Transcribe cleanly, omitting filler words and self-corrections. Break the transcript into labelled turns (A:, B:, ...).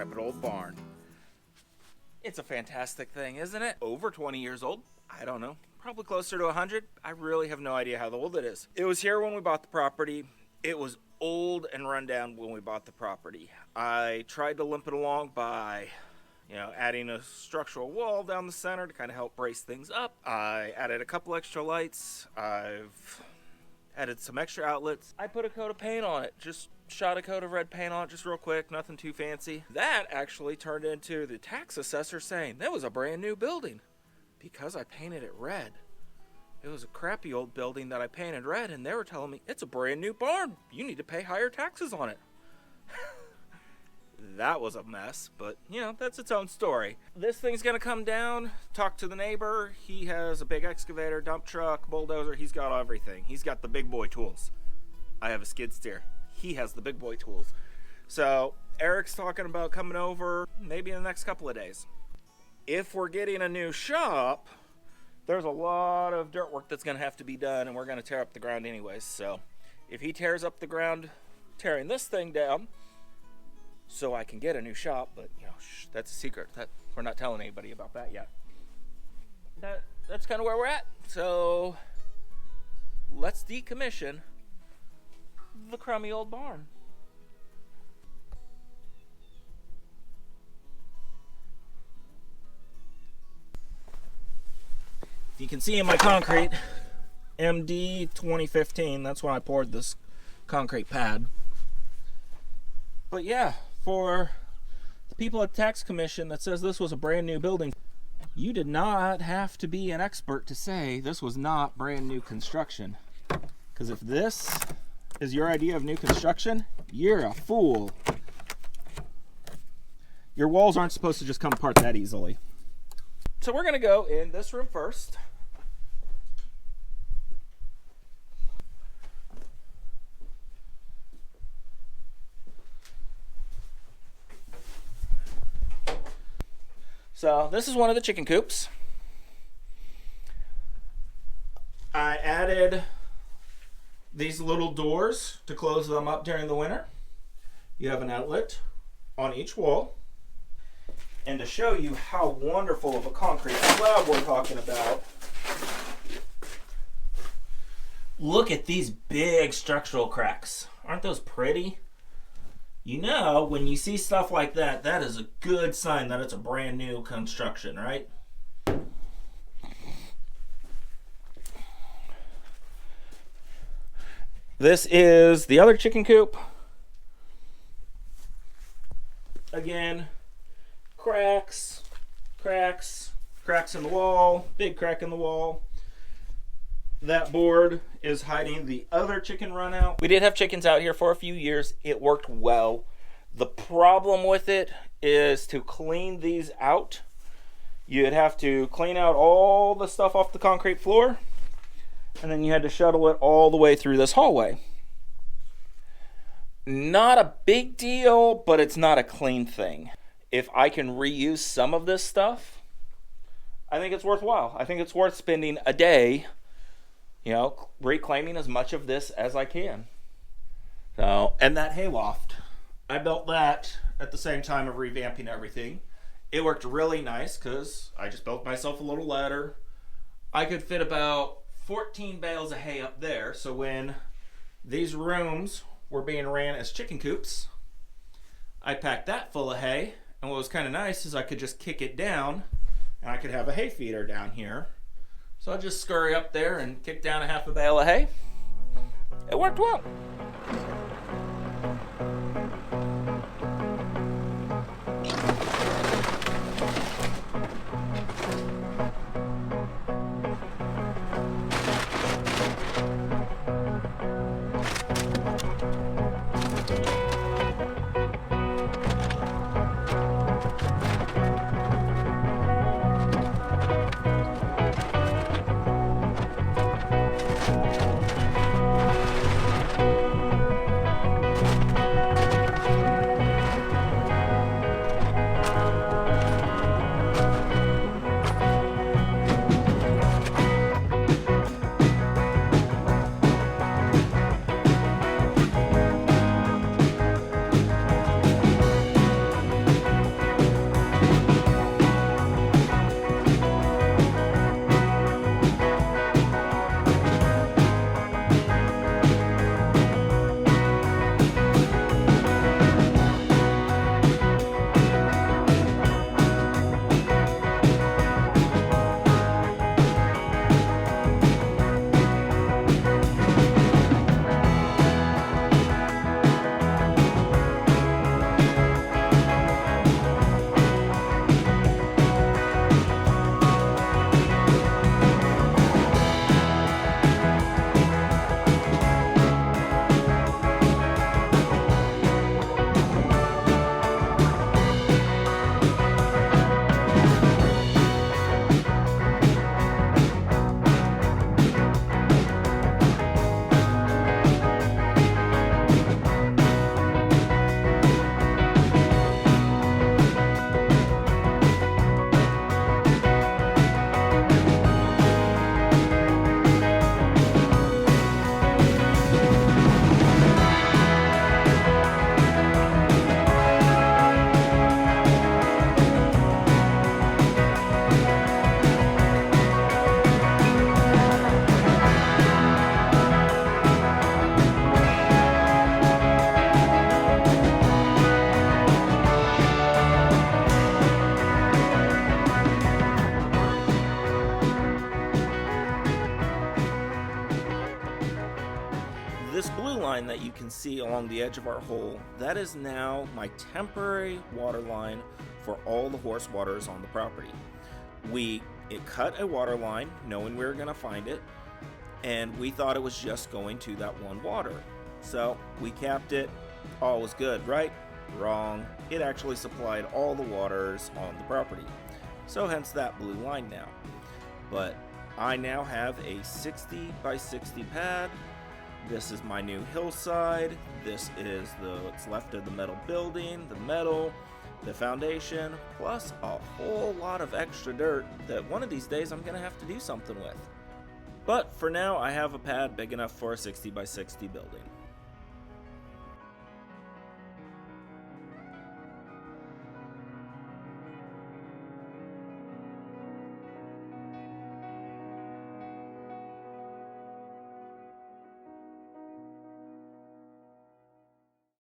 A: decrepit old barn. It's a fantastic thing, isn't it? Over 20 years old? I don't know. Probably closer to 100. I really have no idea how old it is. It was here when we bought the property. It was old and run down when we bought the property. I tried to limp it along by, adding a structural wall down the center to kind of help brace things up. I added a couple extra lights. I've added some extra outlets. I put a coat of paint on it. Just shot a coat of red paint on it just real quick. Nothing too fancy. That actually turned into the tax assessor saying that was a brand new building because I painted it red. It was a crappy old building that I painted red, and they were telling me, it's a brand new barn. You need to pay higher taxes on it. That was a mess, but, that's its own story. This thing's going to come down, talk to the neighbor. He has a big excavator, dump truck, bulldozer. He's got everything. He's got the big boy tools. I have a skid steer. He has the big boy tools. So Eric's talking about coming over maybe in the next couple of days. If we're getting a new shop, there's a lot of dirt work that's going to have to be done, and we're going to tear up the ground anyways. So if he tears up the ground, tearing this thing down, so I can get a new shop, but that's a secret. That we're not telling anybody about that yet. That's kind of where we're at. So let's decommission the crummy old barn. You can see in my concrete, MD 2015, that's when I poured this concrete pad. But yeah, for the people at Tax Commission that says this was a brand new building, you did not have to be an expert to say this was not brand new construction. Because if this is your idea of new construction, you're a fool. Your walls aren't supposed to just come apart that easily. So we're going to go in this room first. So this is one of the chicken coops. I added these little doors to close them up during the winter. You have an outlet on each wall. And to show you how wonderful of a concrete slab we're talking about, look at these big structural cracks. Aren't those pretty? When you see stuff like that, that is a good sign that it's a brand new construction, right? This is the other chicken coop. Again, cracks in the wall, big crack in the wall. That board is hiding the other chicken run out. We did have chickens out here for a few years. It worked well. The problem with it is to clean these out. You'd have to clean out all the stuff off the concrete floor, and then you had to shuttle it all the way through this hallway. Not a big deal, but it's not a clean thing. If I can reuse some of this stuff, I think it's worthwhile. I think it's worth spending a day reclaiming as much of this as I can. So, and that hayloft, I built that at the same time of revamping everything. It worked really nice because I just built myself a little ladder. I could fit about 14 bales of hay up there. So when these rooms were being ran as chicken coops, I packed that full of hay. And what was kind of nice is I could just kick it down and I could have a hay feeder down here. So I just scurry up there and kick down a half a bale of hay. It worked well. This blue line that you can see along the edge of our hole, that is now my temporary water line for all the horse waters on the property. It cut a water line knowing we were going to find it, and we thought it was just going to that one water. So we capped it, all was good, right? Wrong. It actually supplied all the waters on the property. So hence that blue line now. But I now have a 60 by 60 pad. This is my new hillside. This is what's left of the metal building, the metal, the foundation, plus a whole lot of extra dirt that one of these days I'm going to have to do something with. But for now, I have a pad big enough for a 60 by 60 building.